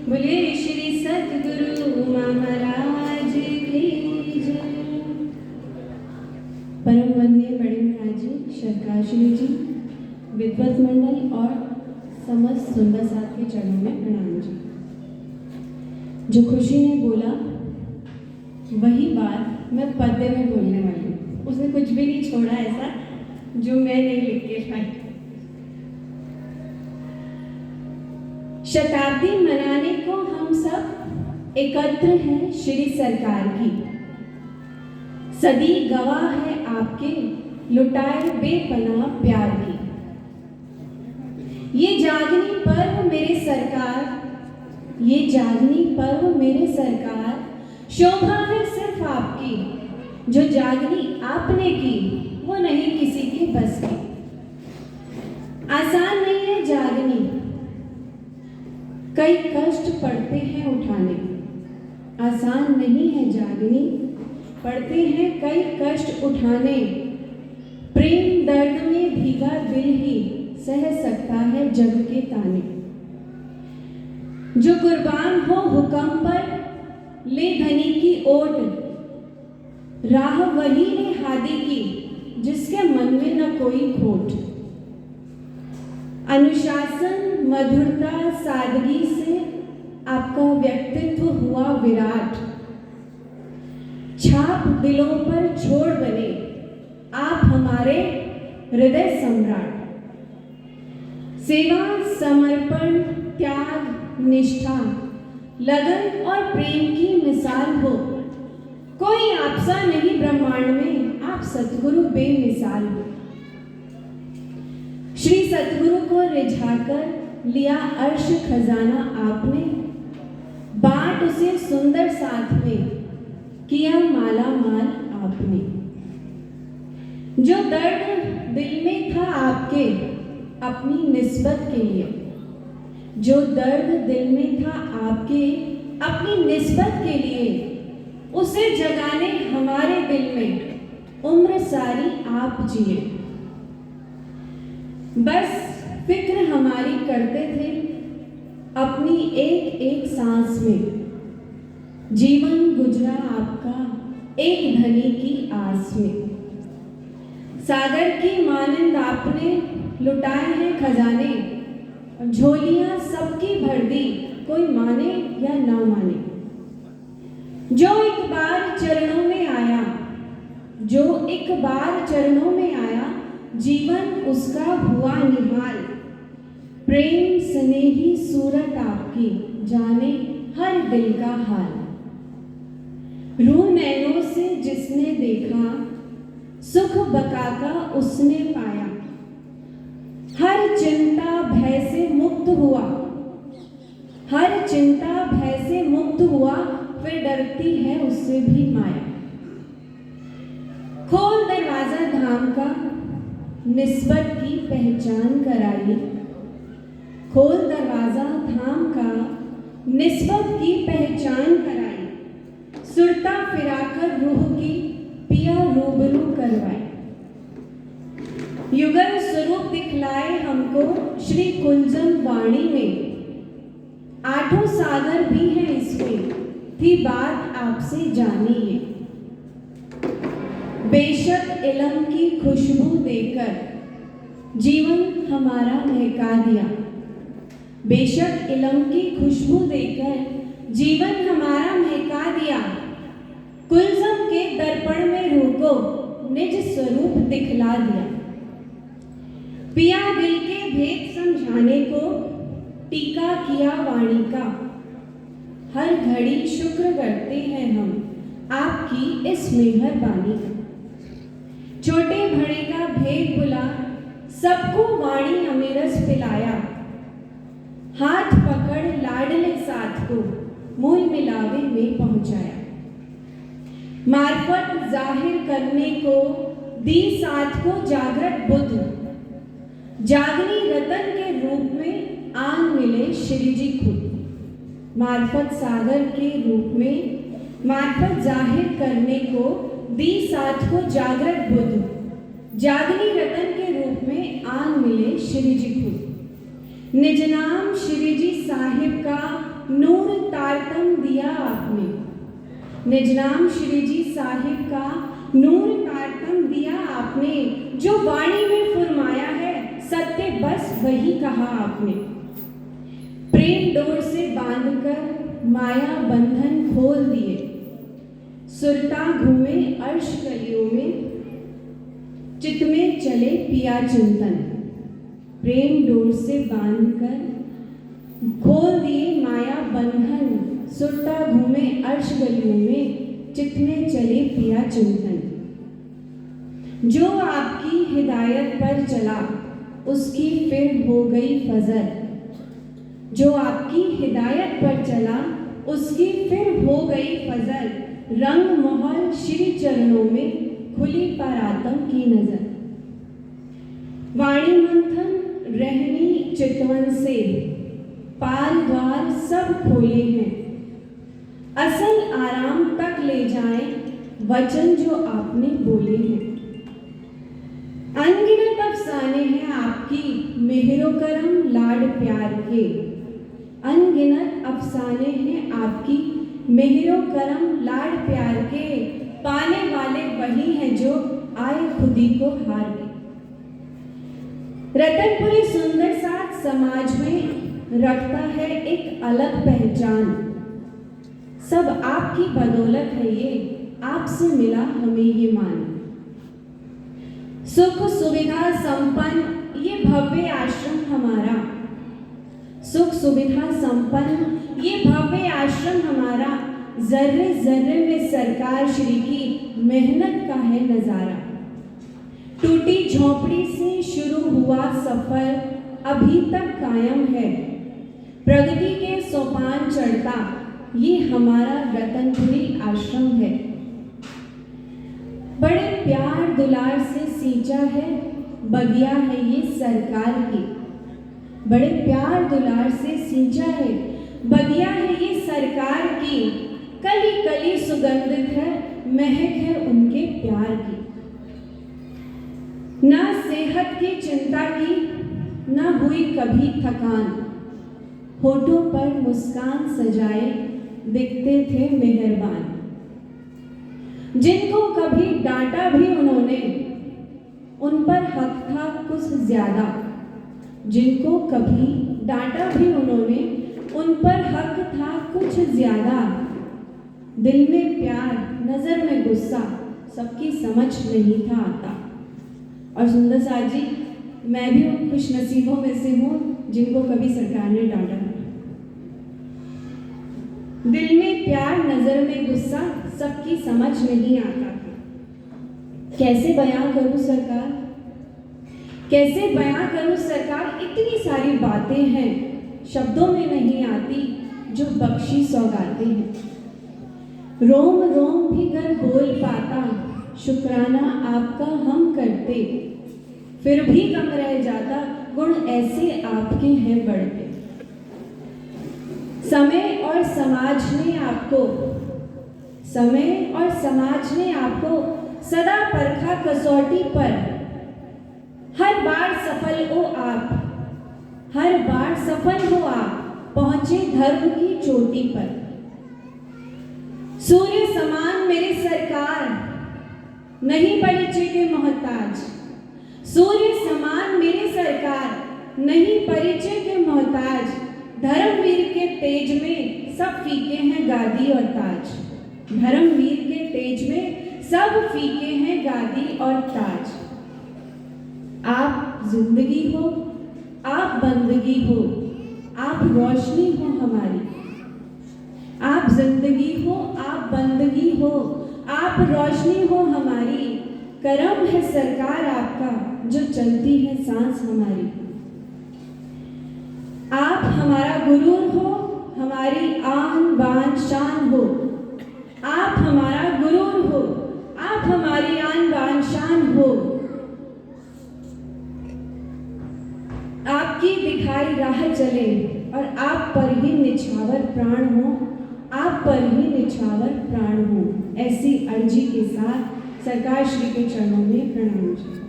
बोलिए श्री सतगुरु महाराज की जय। परम वंदनीय बड़े महाराज जी, शरकाश्री जी, विद्वत मंडल और समस्त सुंदर साथ के चरणों में प्रणाम जी। जो खुशी ने बोला वही बात मैं पद्य में बोलने वाली हूँ। उसने कुछ भी नहीं छोड़ा ऐसा जो मैं नहीं लिख के लाई। शताब्दी मनाने को हम सब एकत्र हैं श्री सरकार की। सदी गवाह है आपके लुटाए बेपनाह प्यार की। ये जागनी पर्व मेरे सरकार, ये जागनी पर्व मेरे सरकार, शोभा है सिर्फ आपकी। जो जागनी आपने की वो नहीं किसी के बस की। आसान नहीं है जागनी, कई कष्ट पड़ते हैं उठाने। आसान नहीं है जागनी, पड़ते हैं कई कष्ट उठाने। प्रेम दर्द में भीगा दिल ही सह सकता है जग के ताने। जो कुर्बान हो हुक्म पर ले धनी की ओट, राह वही ने हादी की जिसके मन में न कोई खोट। अनुशासन मधुरता सादगी से आपका व्यक्तित्व हुआ विराट। छाप दिलों पर छोड़ बने आप हमारे हृदय सम्राट। सेवा समर्पण त्याग निष्ठा लगन और प्रेम की मिसाल हो। कोई आपसा नहीं ब्रह्मांड में, आप सतगुरु बेमिसाल हो। श्री सतगुरु को रिझाकर लिया अर्श खजाना आपने, बांट उसे सुंदर साथ में किया माला माल आपने। जो दर्द दिल में था आपके अपनी निस्बत के लिए, जो दर्द दिल में था आपके अपनी निस्बत के लिए, उसे जगाने हमारे दिल में उम्र सारी आप जिए। बस फिक्र हमारी करते थे अपनी एक एक सांस में। जीवन गुजरा आपका एक धनी की आस में। सागर की मानंद आपने लुटाए हैं खजाने, झोलियां सबकी भर दी कोई माने या ना माने। जो एक बार चरणों में आया, जो एक बार चरणों में आया, जीवन उसका हुआ निहाल। प्रेम स्नेही सूरत आपकी जाने हर दिल का हाल। रूह नैनों से जिसने देखा सुख बका का उसने पाया। हर चिंता भय से मुक्त हुआ, हर चिंता भय से मुक्त हुआ, फिर डरती है उससे भी माया। खोल दरवाजा धाम का निस्बत की पहचान कराई। खोल दरवाजा धाम का निस्बत की पहचान कराई। सुरता फिराकर रूह की पिया रूबरू करवाई। युगल स्वरूप दिखलाए हमको श्री कुंजम वाणी में। आठों सागर भी हैं इसमें, थी बात आपसे जानिए। बेशक इलम की खुशबू देकर जीवन हमारा महका दिया। बेशक इलम की खुशबू देकर जीवन हमारा महका दिया। कुलजम के दर्पण में रूह को निज स्वरूप दिखला दिया। पिया दिल के भेद समझाने को टीका किया वाणी का। हर घड़ी शुक्र करते हैं हम आपकी इस मेहरबानी का। छोटे बड़े का भेद बुला सबको वाणी अमीरस पिलाया। हाथ पकड़ लाडले साथ को मूल मिलावे में पहुंचाया। मार्फत जाहिर करने को दी साथ को जागृत बुद्ध। जागनी रतन के रूप में आन मिले श्री जी खुद। मार्फत सागर के रूप में मार्फत जाहिर करने को दी साथ को जागृत बुद्ध। जागनी रतन के रूप में आन मिले श्री जी खुद। निज नाम श्री जी साहिब का नूर तारतम दिया आपने। निजनाम श्री जी साहिब का नूर तारतम दिया आपने। जो वाणी में फुरमाया है सत्य बस वही कहा आपने। प्रेम डोर से बांधकर माया बंधन खोल दिए। सुरता घूमे अर्श गलियों में चित में चले पिया चिंतन। प्रेम डोर से बांधकर खोल दिए माया बंधन। सुरता घूमे अर्श गलियों में चित में चले पिया चिंतन। जो आपकी हिदायत पर चला उसकी फिर हो गई फजर। जो आपकी हिदायत पर चला उसकी फिर हो गई फजर। रंग मोहर श्री चरणों में खुली परातम की नजर। वाणी मंथन रहनी चितवन से पार द्वार सब खोले हैं। असल आराम तक ले जाएं वचन जो आपने बोले हैं। अनगिनत अफसाने हैं आपकी मेहरो करम लाड प्यार के। अनगिनत अफसाने हैं आपकी मेहरो करम लाड प्यार के। पाने वाले वही हैं जो आए खुदी को हार के। रतनपुरी सुंदर साथ समाज में रखता है एक अलग पहचान। सब आपकी बदौलत है ये, आपसे मिला हमें ये मान। सुख सुविधा संपन्न ये भव्य आश्रम हमारा। सुख सुविधा संपन्न ये भव्य आश्रम हमारा। जर्रे जर्रे में सरकार श्री की मेहनत का है नजारा। टूटी झोपड़ी से शुरू हुआ सफर अभी तक कायम है। प्रगति के सोपान चढ़ता ये हमारा रतनपुरी आश्रम है। बड़े प्यार दुलार से सींचा है बगिया है ये सरकार की। बड़े प्यार दुलार से सींचा है बगिया है ये सरकार की। कली कली सुगंधित है महक है उनके प्यार की। ना सेहत की चिंता की ना हुई कभी थकान। होठों पर मुस्कान सजाए दिखते थे मेहरबान। जिनको कभी डांटा भी उन्होंने उन पर हक था कुछ ज्यादा। जिनको कभी डांटा भी उन्होंने उन पर हक था कुछ ज्यादा। दिल में प्यार नजर में गुस्सा सबकी समझ नहीं था आता। और सुंदर साथ जी, मैं भी उन खुश नसीबों में से हूँ जिनको कभी सरकार ने डांटा। दिल में प्यार नजर में गुस्सा सबकी समझ नहीं आता था। कैसे बयां करूं सरकार, कैसे बयां करूं सरकार। इतनी सारी बातें हैं शब्दों में नहीं आती जो बख्शी सौगातें हैं। रोम रोम भी घर बोल पाता शुक्राना आपका हम करते। फिर भी कम रह जाता गुण ऐसे आपके हैं बढ़ते। समय और समाज ने आपको समय और समाज ने आपको सदा परखा कसौटी पर। हर बार सफल हो आप, हर बार सफल हो आप पहुंचे धर्म की चोटी पर। सूर्य समान मेरे सरकार नहीं परिचय के मोहताज। सूर्य समान मेरे सरकार नहीं परिचय के मोहताज। धर्मवीर के तेज में सब फीके हैं गादी और ताज। धर्मवीर के तेज में सब फीके हैं गादी और ताज। आप जिंदगी हो, आप बंदगी हो, आप रोशनी हो हमारी। आप जिंदगी हो, आप बंदगी हो, आप रोशनी हो हमारी। करम है सरकार आपका जो चलती है सांस हमारी। आप हमारा गुरूर हो, हमारी आन बान शान हो। आप हमारा गुरूर हो, आप हमारी आन बान शान हो। आपकी दिखाई राह चले और आप पर ही निछावर प्राण हो। आप पर ही निछावर प्राण हो। ऐसी अर्जी के साथ सरकार श्री के चरणों में प्रणाम।